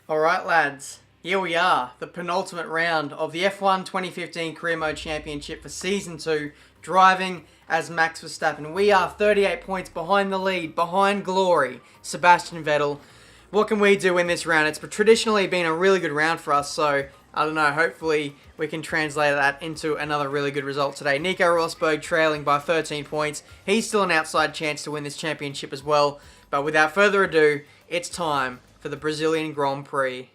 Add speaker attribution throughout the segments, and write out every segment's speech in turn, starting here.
Speaker 1: Alright lads, here we are, the penultimate round of the F1 2015 Career Mode Championship for Season 2, driving as Max Verstappen. We are 38 points behind the lead, behind glory, Sebastian Vettel. What can we do in this round? It's traditionally been a really good round for us, so I don't know, hopefully we can translate that into another really good result today. Nico Rosberg trailing by 13 points. He's still an outside chance to win this championship as well, but without further ado, it's time for the Brazilian Grand Prix.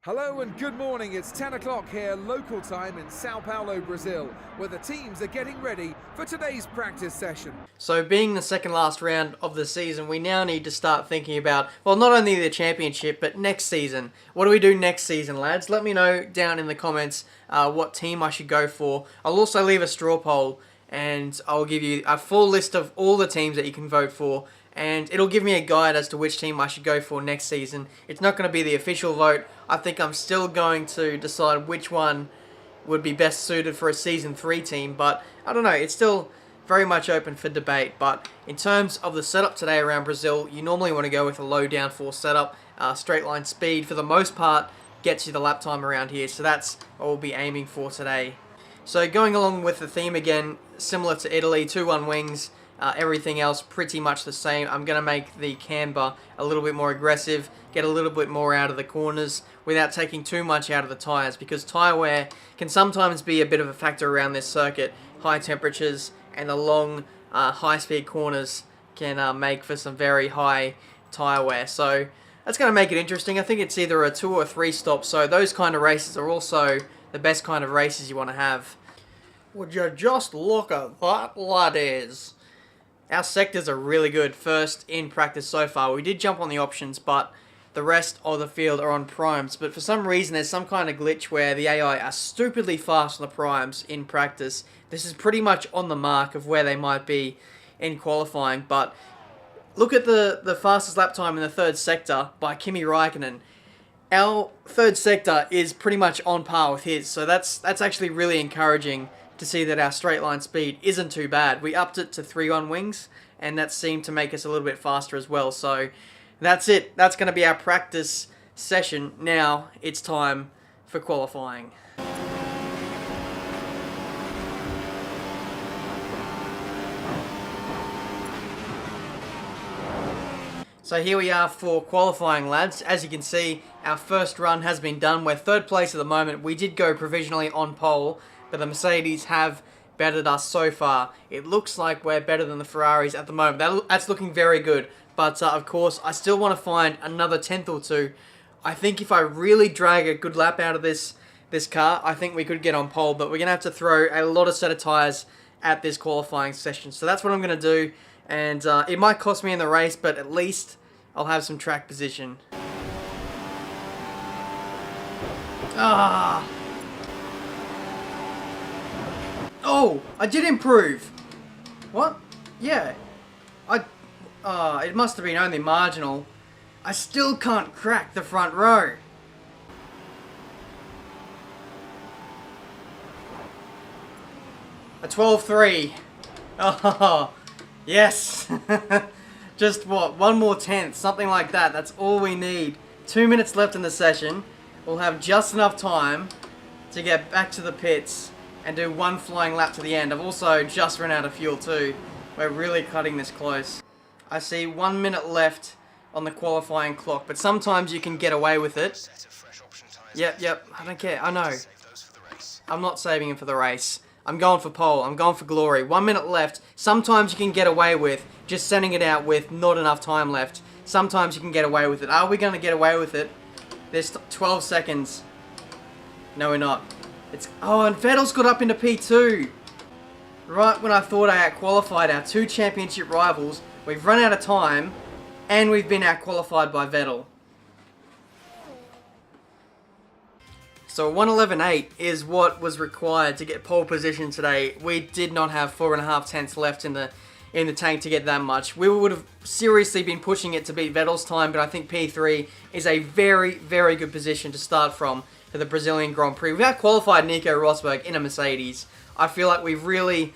Speaker 2: Hello and good morning. It's 10 o'clock here, local time in Sao Paulo, Brazil, where the teams are getting ready for today's practice session.
Speaker 1: So being the second last round of the season, we now need to start thinking about, well, not only the championship, but next season. What do we do next season, lads? Let me know down in the comments what team I should go for. I'll also leave a straw poll, and I'll give you a full list of all the teams that you can vote for, and it'll give me a guide as to which team I should go for next season. It's not going to be the official vote. I think I'm still going to decide which one would be best suited for a Season 3 team, but I don't know, it's still very much open for debate. But in terms of the setup today around Brazil, you normally want to go with a low downforce setup. Straight line speed, for the most part, gets you the lap time around here, so that's what we'll be aiming for today. So going along with the theme again, similar to Italy, 2-1 wings. Everything else pretty much the same. I'm going to make the camber a little bit more aggressive, get a little bit more out of the corners without taking too much out of the tyres, because tyre wear can sometimes be a bit of a factor around this circuit. High temperatures and the long high-speed corners can make for some very high tyre wear. So that's going to make it interesting. I think it's either a 2 or 3 stop, so those kind of races are also the best kind of races you want to have. Would you just look at that, laddies? Our sectors are really good first in practice so far. We did jump on the options, but the rest of the field are on primes. But for some reason, there's some kind of glitch where the AI are stupidly fast on the primes in practice. This is pretty much on the mark of where they might be in qualifying. But look at the fastest lap time in the third sector by Kimi Räikkönen. Our third sector is pretty much on par with his, so that's actually really encouraging to see that our straight line speed isn't too bad. We upped it to 3-1 wings, and that seemed to make us a little bit faster as well. So that's it. That's going to be our practice session. Now it's time for qualifying. So here we are for qualifying, lads. As you can see, our first run has been done. We're third place at the moment. We did go provisionally on pole, but the Mercedes have bettered us so far. It looks like we're better than the Ferraris at the moment. That's looking very good. But of course, I still want to find another 10th or 2. I think if I really drag a good lap out of this car, I think we could get on pole. But we're going to have to throw a lot of set of tyres at this qualifying session. So that's what I'm going to do. And it might cost me in the race, but at least I'll have some track position. Oh, I did improve. What? Yeah. It must have been only marginal. I still can't crack the front row. A 12.3. Oh, yes. Just what? One more tenth, something like that. That's all we need. 2 minutes left in the session. We'll have just enough time to get back to the pits and do one flying lap to the end. I've also just run out of fuel too. We're really cutting this close. I see 1 minute left on the qualifying clock, but sometimes you can get away with it. Yep, I don't care, I know. I'm not saving him for the race. I'm going for pole, I'm going for glory. 1 minute left. Sometimes you can get away with just sending it out with not enough time left. Sometimes you can get away with it. Are we going to get away with it? There's 12 seconds. No, we're not. Oh, and Vettel's got up into P2. Right when I thought I outqualified our 2 championship rivals, we've run out of time, and we've been outqualified by Vettel. So 1:11.8 is what was required to get pole position today. We did not have 4.5 tenths left in the tank to get that much. We would have seriously been pushing it to beat Vettel's time, but I think P3 is a very, very good position to start from for the Brazilian Grand Prix. We've outqualified Nico Rosberg in a Mercedes. I feel like we've really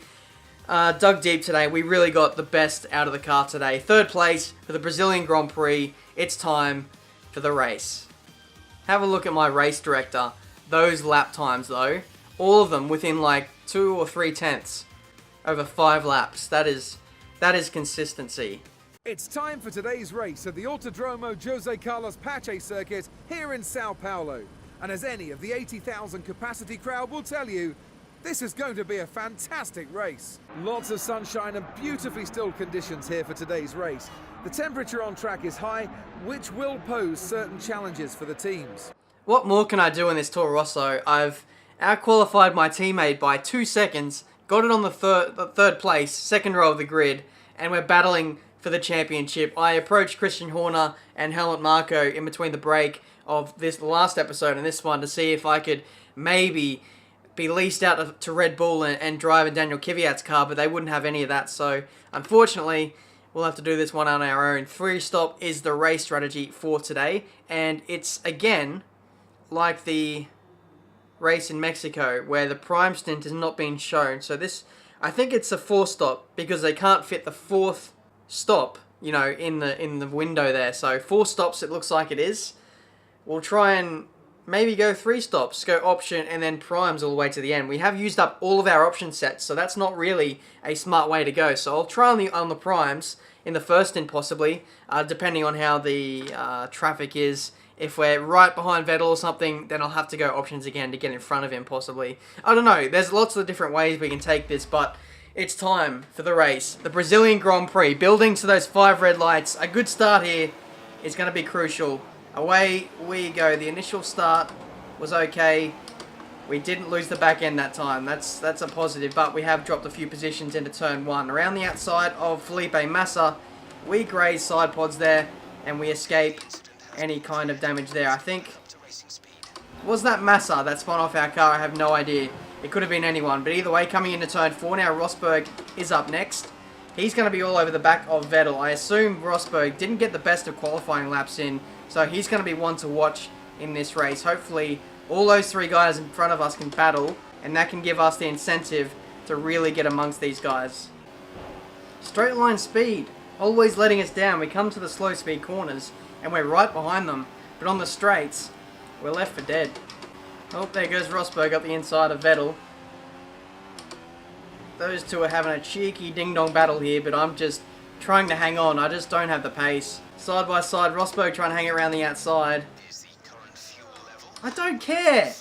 Speaker 1: dug deep today. We really got the best out of the car today. Third place for the Brazilian Grand Prix. It's time for the race. Have a look at my race director. Those lap times though, all of them within like 2 or 3 tenths over 5 laps. That is consistency.
Speaker 2: It's time for today's race at the Autodromo Jose Carlos Pache circuit here in Sao Paulo. And as any of the 80,000 capacity crowd will tell you, this is going to be a fantastic race. Lots of sunshine and beautifully still conditions here for today's race. The temperature on track is high, which will pose certain challenges for the teams.
Speaker 1: What more can I do in this Toro Rosso? I've out-qualified my teammate by 2 seconds, got it on the third place, second row of the grid, and we're battling for the championship. I approached Christian Horner and Helmut Marko in between the break of the last episode and this one to see if I could maybe be leased out to Red Bull and drive in Daniel Kvyat's car, but they wouldn't have any of that, so unfortunately we'll have to do this one on our own. 3-stop is the race strategy for today, and it's again like the race in Mexico where the prime stint has not been shown. So this, I think it's a 4-stop because they can't fit the 4th stop, you know, in the window there. So 4 stops it looks like it is. We'll try and maybe go 3 stops, go option and then primes all the way to the end. We have used up all of our option sets, so that's not really a smart way to go. So I'll try on the primes in the first stint possibly, depending on how the traffic is. If we're right behind Vettel or something, then I'll have to go options again to get in front of him possibly. I don't know, there's lots of different ways we can take this, but it's time for the race. The Brazilian Grand Prix, building to those 5 red lights. A good start here is going to be crucial. Away we go. The initial start was okay. We didn't lose the back end that time. That's a positive, but we have dropped a few positions into turn 1. Around the outside of Felipe Massa, we graze side pods there, and we escape any kind of damage there. I think, was that Massa that spun off our car? I have no idea. It could have been anyone, but either way, coming into turn 4 now, Rosberg is up next. He's going to be all over the back of Vettel. I assume Rosberg didn't get the best of qualifying laps in, so he's going to be one to watch in this race. Hopefully, all those 3 guys in front of us can battle, and that can give us the incentive to really get amongst these guys. Straight line speed, always letting us down. We come to the slow speed corners, and we're right behind them, but on the straights, we're left for dead. Oh, there goes Rosberg up the inside of Vettel. Those two are having a cheeky ding-dong battle here, but I'm just trying to hang on. I just don't have the pace. Side by side, Rosberg trying to hang around the outside. I don't care!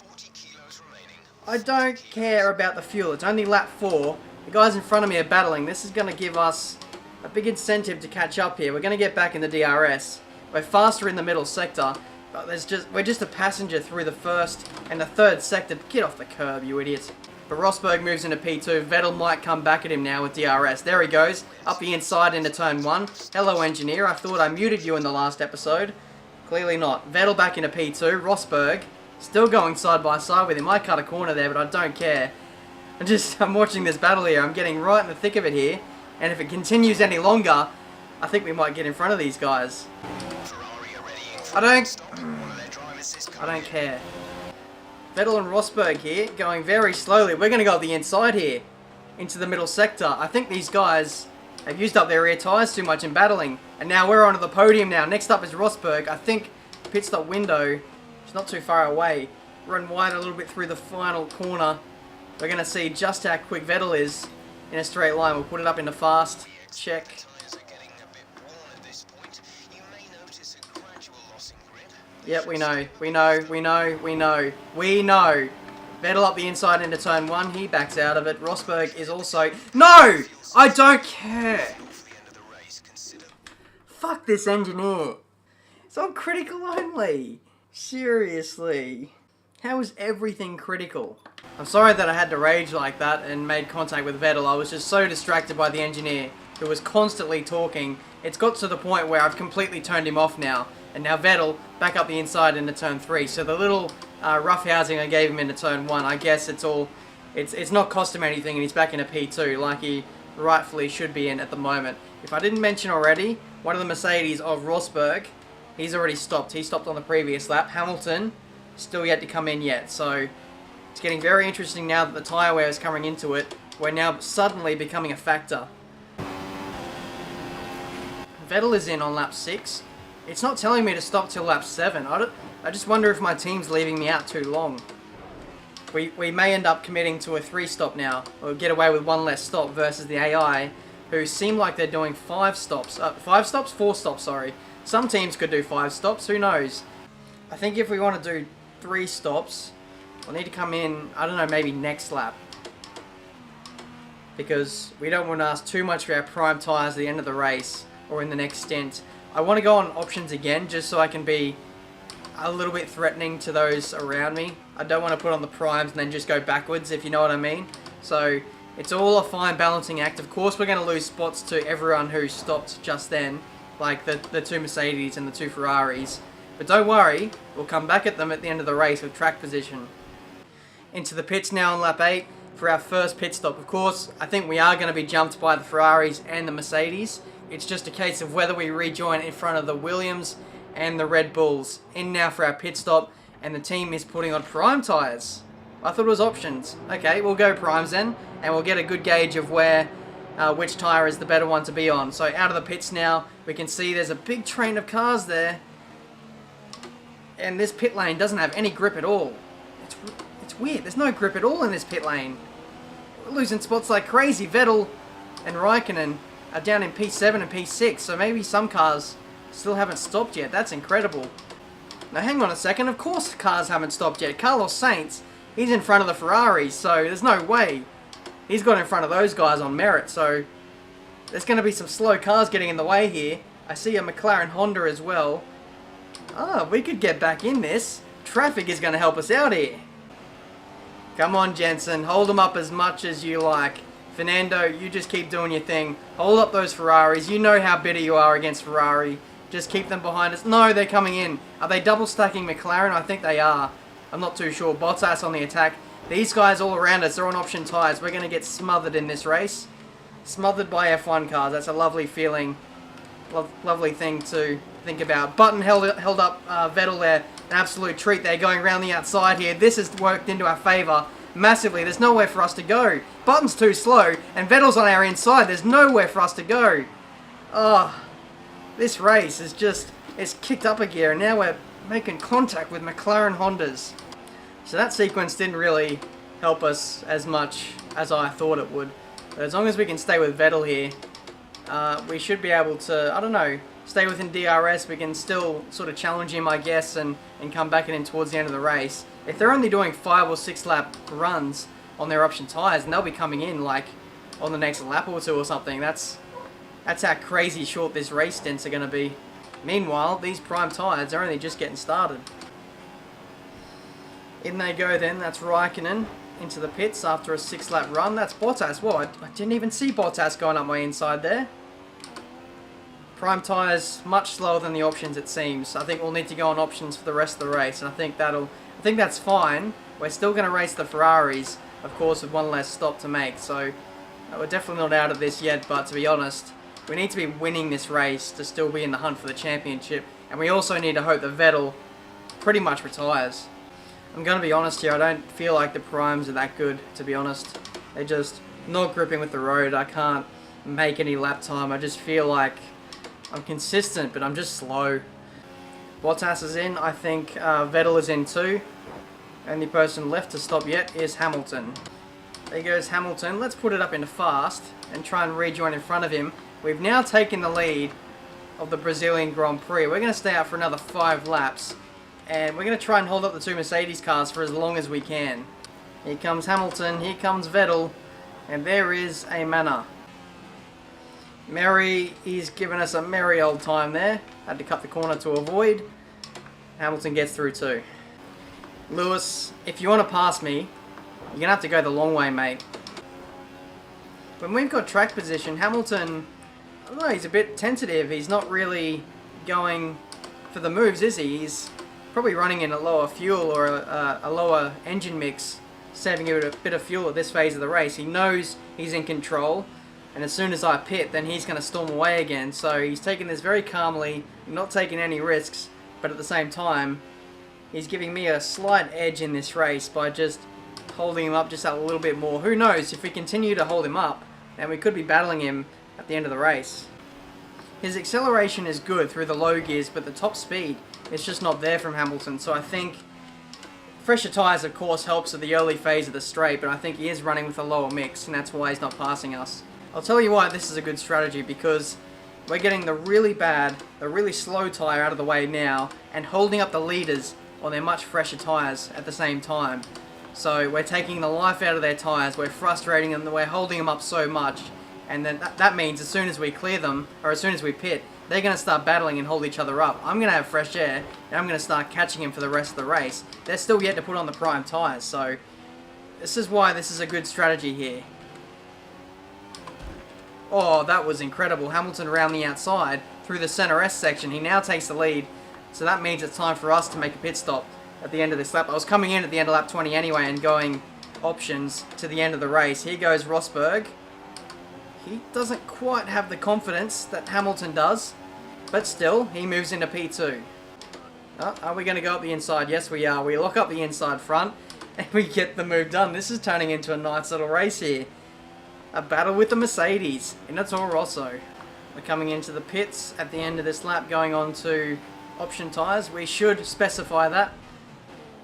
Speaker 1: I don't care about the fuel. It's only lap 4. The guys in front of me are battling. This is going to give us a big incentive to catch up here. We're going to get back in the DRS. We're faster in the middle sector, but we're just a passenger through the first and the third sector. Get off the curb, you idiot. But Rosberg moves into P2. Vettel might come back at him now with DRS. There he goes, up the inside into turn 1. Hello, engineer. I thought I muted you in the last episode. Clearly not. Vettel back into P2. Rosberg still going side by side with him. I cut a corner there, but I don't care. I'm watching this battle here. I'm getting right in the thick of it here. And if it continues any longer, I think we might get in front of these guys. I don't care. Vettel and Rosberg here, going very slowly. We're going to go up the inside here, into the middle sector. I think these guys have used up their rear tyres too much in battling. And now we're onto the podium now. Next up is Rosberg. I think pit stop window is not too far away. Run wide a little bit through the final corner. We're going to see just how quick Vettel is in a straight line. We'll put it up into fast. Check. Yep, we know. Vettel up the inside into turn 1. He backs out of it. Rosberg is also... No! I don't care! Fuck this engineer. It's on critical only. Seriously. How is everything critical? I'm sorry that I had to rage like that and made contact with Vettel. I was just so distracted by the engineer who was constantly talking. It's got to the point where I've completely turned him off now. And now Vettel back up the inside into turn 3. So the little roughhousing I gave him into turn 1, I guess it's not cost him anything, and he's back into P2 like he rightfully should be in at the moment. If I didn't mention already, one of the Mercedes of Rosberg, he's already stopped. He stopped on the previous lap. Hamilton still yet to come in yet. So it's getting very interesting now that the tyre wear is coming into it. We're now suddenly becoming a factor. Vettel is in on lap 6. It's not telling me to stop till lap 7. I just wonder if my team's leaving me out too long. We may end up committing to a 3-stop now, or get away with one less stop versus the AI, who seem like they're doing 5 stops. 5 stops? 4 stops, sorry. Some teams could do 5 stops, who knows? I think if we want to do 3 stops, we'll need to come in, I don't know, maybe next lap. Because we don't want to ask too much for our prime tyres at the end of the race, or in the next stint. I want to go on options again, just so I can be a little bit threatening to those around me. I don't want to put on the primes and then just go backwards, if you know what I mean. So it's all a fine balancing act. Of course we're going to lose spots to everyone who stopped just then, like the 2 Mercedes and the 2 Ferraris. But don't worry, we'll come back at them at the end of the race with track position. Into the pits now on lap 8 for our first pit stop. Of course, I think we are going to be jumped by the Ferraris and the Mercedes. It's just a case of whether we rejoin in front of the Williams and the Red Bulls. In now for our pit stop, and the team is putting on prime tyres. I thought it was options. Okay, we'll go primes then, and we'll get a good gauge of where which tyre is the better one to be on. So out of the pits now, we can see there's a big train of cars there, and this pit lane doesn't have any grip at all. It's weird, there's no grip at all in this pit lane. We're losing spots like crazy. Vettel and Raikkonen are down in P7 and P6, so maybe some cars still haven't stopped yet. That's incredible. Now hang on a second, of course cars haven't stopped yet. Carlos Sainz, he's in front of the Ferraris, so there's no way. He's got in front of those guys on merit, so there's going to be some slow cars getting in the way here. I see a McLaren Honda as well. Ah, we could get back in this. Traffic is going to help us out here. Come on, Jensen, hold them up as much as you like. Fernando, you just keep doing your thing. Hold up those Ferraris. You know how bitter you are against Ferrari. Just keep them behind us. No, they're coming in. Are they double stacking McLaren? I think they are. I'm not too sure. Bottas on the attack. These guys all around us are on option tyres. We're going to get smothered in this race. Smothered by F1 cars. That's a lovely feeling. Lovely thing to think about. Button held up Vettel there. An absolute treat. They're going around the outside here. This has worked into our favour massively. There's nowhere for us to go. Button's too slow, and Vettel's on our inside. There's nowhere for us to go. Oh, this race is just, it's kicked up a gear, and now we're making contact with McLaren Hondas. So that sequence didn't really help us as much as I thought it would. But as long as we can stay with Vettel here, we should be able to, I don't know, stay within DRS. We can still sort of challenge him, I guess, and come back in towards the end of the race. If they're only doing 5 or 6 lap runs on their option tyres, and they'll be coming in like on the next lap or 2 or something, that's how crazy short this race stints are going to be. Meanwhile, these prime tyres are only just getting started. In they go then, that's Raikkonen into the pits after a 6-lap run. That's Bottas. Whoa, I didn't even see Bottas going up my inside there. Prime tyres much slower than the options, it seems. I think we'll need to go on options for the rest of the race, and I think that's fine. We're still going to race the Ferraris, of course, with one less stop to make, so we're definitely not out of this yet. But to be honest, we need to be winning this race to still be in the hunt for the championship, and we also need to hope that Vettel pretty much retires. I'm going to be honest here, I don't feel like the primes are that good, to be honest. They're just not gripping with the road. I can't make any lap time. I just feel like I'm consistent, but I'm just slow. Bottas is in. I think Vettel is in too. Only person left to stop yet is Hamilton. There goes Hamilton. Let's put it up into fast and try and rejoin in front of him. We've now taken the lead of the Brazilian Grand Prix. We're going to stay out for another 5 laps. And we're going to try and hold up the 2 Mercedes cars for as long as we can. Here comes Hamilton. Here comes Vettel. And there is a manner. Merry, he's given us a merry old time there. Had to cut the corner to avoid. Hamilton gets through too. Lewis, if you want to pass me, you're going to have to go the long way, mate. When we've got track position, Hamilton, I don't know, he's a bit tentative. He's not really going for the moves, is he? He's probably running in a lower fuel or a lower engine mix, saving a bit of fuel at this phase of the race. He knows he's in control. And as soon as I pit, then he's going to storm away again. So he's taking this very calmly, not taking any risks, but at the same time, he's giving me a slight edge in this race by just holding him up just a little bit more. Who knows, if we continue to hold him up, then we could be battling him at the end of the race. His acceleration is good through the low gears, but the top speed it's just not there from Hamilton. So I think fresher tyres, of course, helps at the early phase of the straight, but I think he is running with a lower mix, and that's why he's not passing us. I'll tell you why this is a good strategy, because we're getting the really bad, the really slow tyre out of the way now, and holding up the leaders on their much fresher tyres at the same time. So we're taking the life out of their tyres, we're frustrating them, we're holding them up so much, and then that means as soon as we clear them, or as soon as we pit, they're going to start battling and hold each other up. I'm going to have fresh air, and I'm going to start catching him for the rest of the race. They're still yet to put on the prime tyres, so this is why this is a good strategy here. Oh, that was incredible. Hamilton around the outside through the center S section. He now takes the lead, so that means it's time for us to make a pit stop at the end of this lap. I was coming in at the end of lap 20 anyway and going options to the end of the race. Here goes Rosberg. He doesn't quite have the confidence that Hamilton does, but still, he moves into P2. Oh, are we going to go up the inside? Yes, we are. We lock up the inside front, and we get the move done. This is turning into a nice little race here. A battle with the Mercedes in a Toro Rosso. We're coming into the pits at the end of this lap, going on to option tyres. We should specify that.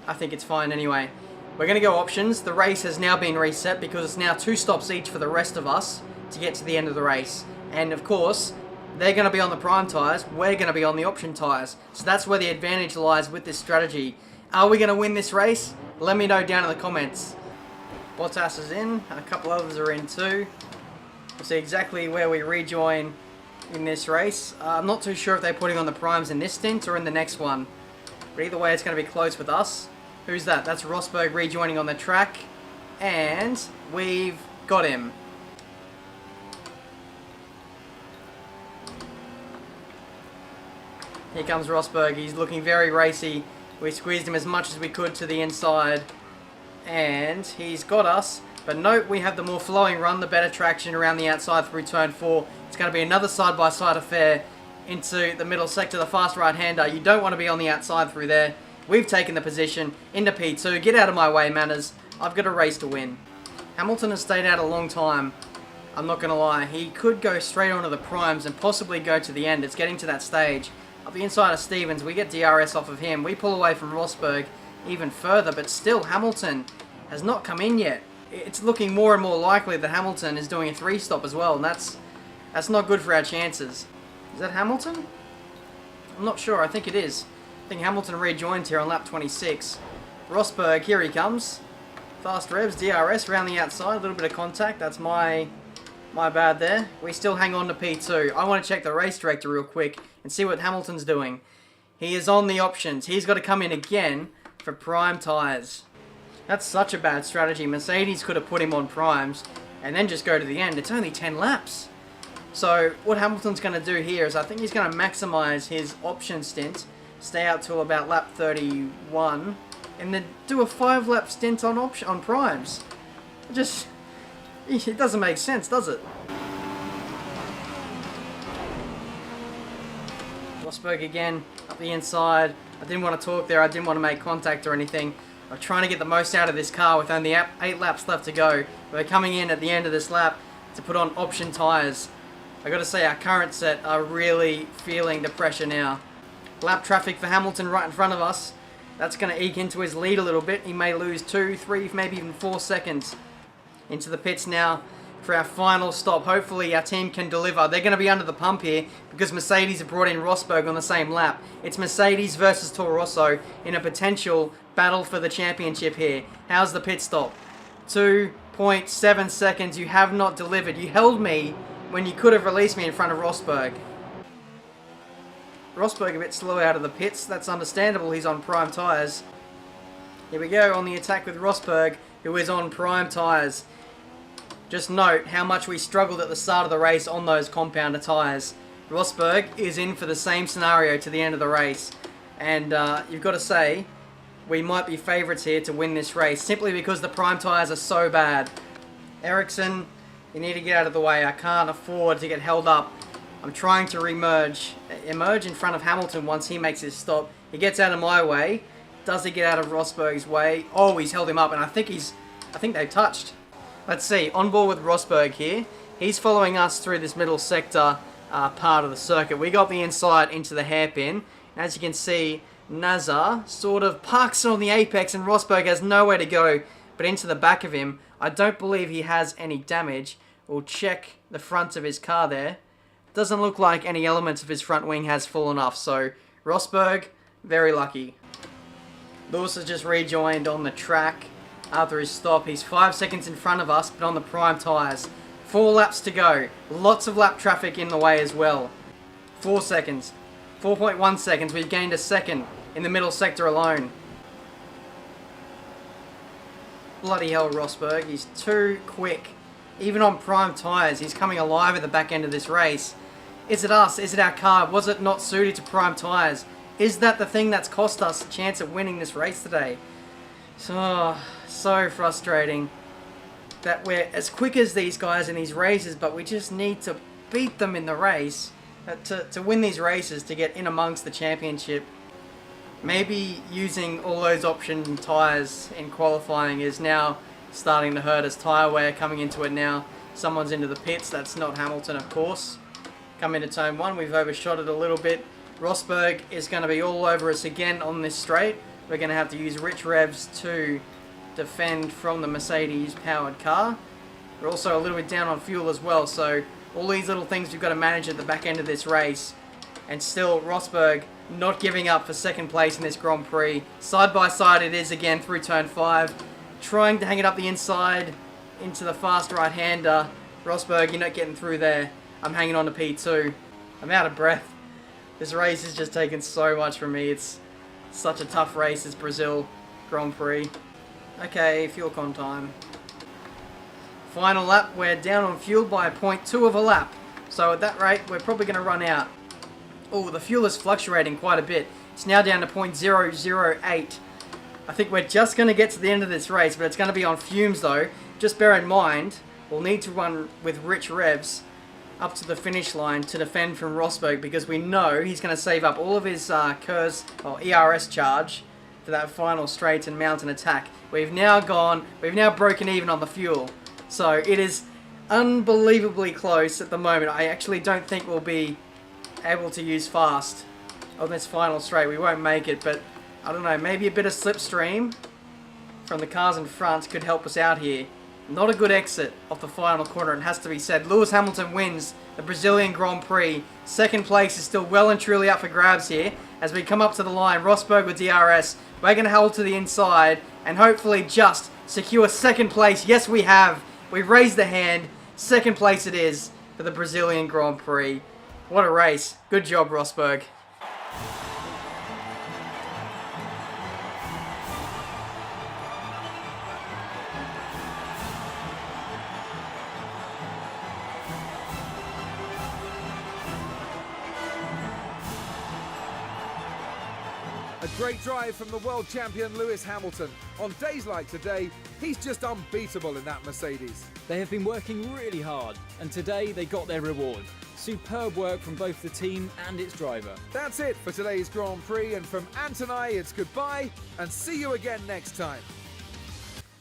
Speaker 1: I think it's fine anyway. We're going to go options. The race has now been reset because it's now 2 stops each for the rest of us to get to the end of the race. And of course, they're going to be on the prime tyres, we're going to be on the option tyres. So that's where the advantage lies with this strategy. Are we going to win this race? Let me know down in the comments. Bottas is in, a couple others are in too. We'll see exactly where we rejoin in this race. I'm not too sure if they're putting on the primes in this stint or in the next one. But either way, it's going to be close with us. Who's that? That's Rosberg rejoining on the track. And we've got him. Here comes Rosberg. He's looking very racy. We squeezed him as much as we could to the inside. And he's got us. But note, we have the more flowing run, the better traction around the outside through turn 4. It's going to be another side-by-side affair into the middle sector, the fast right-hander. You don't want to be on the outside through there. We've taken the position into P2. Get out of my way, manners. I've got a race to win. Hamilton has stayed out a long time. I'm not going to lie. He could go straight onto the primes and possibly go to the end. It's getting to that stage. Up the inside of Stevens, we get DRS off of him. We pull away from Rosberg even further, but still Hamilton has not come in yet. It's looking more and more likely that Hamilton is doing a 3-stop as well, and that's not good for our chances. Is that Hamilton? I'm not sure. I think it is. I think Hamilton rejoined here on lap 26. Rosberg, here he comes. Fast revs, DRS around the outside, a little bit of contact. That's my bad there. We still hang on to P2. I want to check the race director real quick and see what Hamilton's doing. He is on the options. He's got to come in again for prime tyres. That's such a bad strategy. Mercedes could have put him on primes and then just go to the end. It's only 10 laps. So what Hamilton's going to do here is I think he's going to maximize his option stint, stay out till about lap 31, and then do a 5-lap stint on primes. It doesn't make sense, does it? Rosberg again, up the inside. I didn't want to talk there, I didn't want to make contact or anything. I'm trying to get the most out of this car with only 8 laps left to go. We're coming in at the end of this lap to put on option tyres. I got to say, our current set are really feeling the pressure now. Lap traffic for Hamilton right in front of us. That's going to eke into his lead a little bit. He may lose 2, 3, maybe even 4 seconds. Into the pits now for our final stop. Hopefully our team can deliver. They're going to be under the pump here because Mercedes have brought in Rosberg on the same lap. It's Mercedes versus Toro Rosso in a potential battle for the championship here. How's the pit stop? 2.7 seconds. You have not delivered. You held me when you could have released me in front of Rosberg. Rosberg a bit slow out of the pits. That's understandable. He's on prime tyres. Here we go on the attack with Rosberg, who is on prime tyres. Just note how much we struggled at the start of the race on those compounder tyres. Rosberg is in for the same scenario to the end of the race. And you've got to say, we might be favourites here to win this race, simply because the prime tyres are so bad. Ericsson, you need to get out of the way. I can't afford to get held up. I'm trying to emerge in front of Hamilton once he makes his stop. He gets out of my way. Does he get out of Rosberg's way? Oh, he's held him up, and I think they've touched. Let's see, on board with Rosberg here. He's following us through this middle sector part of the circuit. We got the inside into the hairpin. As you can see, Nazar sort of parks it on the apex and Rosberg has nowhere to go but into the back of him. I don't believe he has any damage. We'll check the front of his car there. Doesn't look like any elements of his front wing has fallen off, so Rosberg, very lucky. Lewis has just rejoined on the track after his stop. He's 5 seconds in front of us, but on the prime tyres. 4 laps to go. Lots of lap traffic in the way as well. 4 seconds. 4.1 seconds. We've gained a second in the middle sector alone. Bloody hell, Rosberg. He's too quick. Even on prime tyres, he's coming alive at the back end of this race. Is it us? Is it our car? Was it not suited to prime tyres? Is that the thing that's cost us a chance at winning this race today? So frustrating that we're as quick as these guys in these races, but we just need to beat them in the race to win these races, to get in amongst the championship. Maybe using all those option tyres in qualifying is now starting to hurt us. Tyre wear coming into it now. Someone's into the pits. That's not Hamilton, of course. Come into turn 1. We've overshot it a little bit. Rosberg is going to be all over us again on this straight. We're going to have to use rich revs to defend from the Mercedes powered car. We're also a little bit down on fuel as well, so all these little things we've got to manage at the back end of this race. And still Rosberg not giving up for second place in this Grand Prix. Side by side it is again through turn 5. Trying to hang it up the inside into the fast right-hander. Rosberg, you're not getting through there. I'm hanging on to P2. I'm out of breath. This race has just taken so much from me. It's such a tough race, this Brazil Grand Prix. Okay, fuel con time. Final lap, we're down on fuel by 0.2 of a lap. So at that rate, we're probably going to run out. Oh, the fuel is fluctuating quite a bit. It's now down to 0.008. I think we're just going to get to the end of this race, but it's going to be on fumes though. Just bear in mind, we'll need to run with rich revs up to the finish line to defend from Rosberg, because we know he's going to save up all of his ERS charge for that final straight and mountain attack. We've now broken even on the fuel. So it is unbelievably close at the moment. I actually don't think we'll be able to use fast on this final straight. We won't make it, but I don't know, maybe a bit of slipstream from the cars in front could help us out here. Not a good exit off the final corner, it has to be said. Lewis Hamilton wins the Brazilian Grand Prix. Second place is still well and truly up for grabs here. As we come up to the line, Rosberg with DRS. We're going to hold to the inside and hopefully just secure second place. Yes, we have. We've raised the hand. Second place it is for the Brazilian Grand Prix. What a race. Good job, Rosberg.
Speaker 2: A great drive from the world champion Lewis Hamilton. On days like today, he's just unbeatable in that Mercedes.
Speaker 3: They have been working really hard, and today they got their reward. Superb work from both the team and its driver.
Speaker 2: That's it for today's Grand Prix, and from Ant and I, it's goodbye, and see you again next time.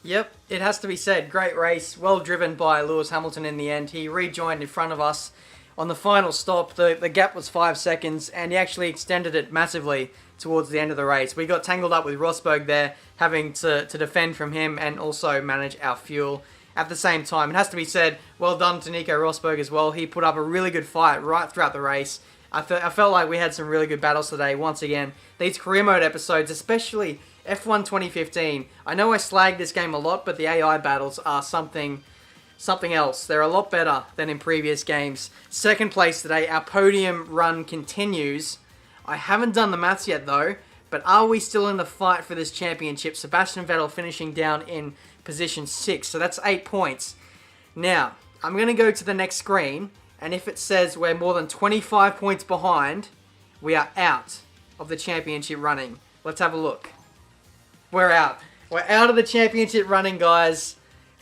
Speaker 1: Yep, it has to be said, great race, well driven by Lewis Hamilton in the end. He rejoined in front of us on the final stop. The gap was 5 seconds, and he actually extended it massively towards the end of the race. We got tangled up with Rosberg there, having to defend from him and also manage our fuel at the same time. It has to be said, well done to Nico Rosberg as well. He put up a really good fight right throughout the race. I felt like we had some really good battles today. Once again, these career mode episodes, especially F1 2015. I know I slagged this game a lot, but the AI battles are something else. They're a lot better than in previous games. Second place today, our podium run continues. I haven't done the maths yet though, but are we still in the fight for this championship? Sebastian Vettel finishing down in position 6, so that's 8 points. Now, I'm going to go to the next screen, and if it says we're more than 25 points behind, we are out of the championship running. Let's have a look. We're out. We're out of the championship running, guys.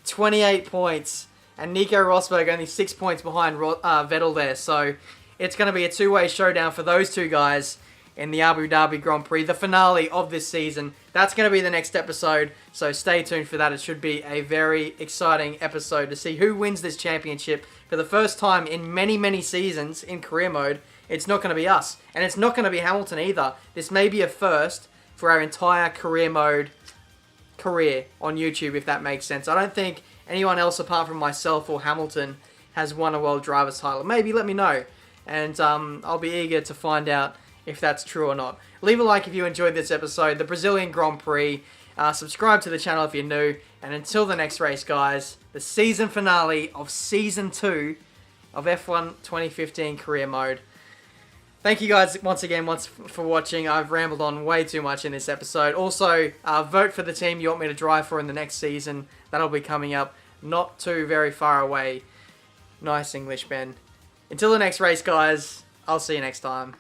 Speaker 1: 28 points, and Nico Rosberg only 6 points behind Vettel there, so it's going to be a two-way showdown for those two guys in the Abu Dhabi Grand Prix, the finale of this season. That's going to be the next episode, so stay tuned for that. It should be a very exciting episode to see who wins this championship for the first time in many, many seasons in career mode. it's not going to be us. And it's not going to be Hamilton either. This may be a first for our entire career on YouTube, if that makes sense. I don't think anyone else apart from myself or Hamilton has won a World Drivers title. Maybe, let me know. And I'll be eager to find out if that's true or not. Leave a like if you enjoyed this episode, the Brazilian Grand Prix. Subscribe to the channel if you're new. And until the next race, guys, the season finale of Season 2 of F1 2015 Career Mode. Thank you guys once again for watching. I've rambled on way too much in this episode. Also, vote for the team you want me to drive for in the next season. That'll be coming up not too very far away. Nice English, Ben. Until the next race, guys, I'll see you next time.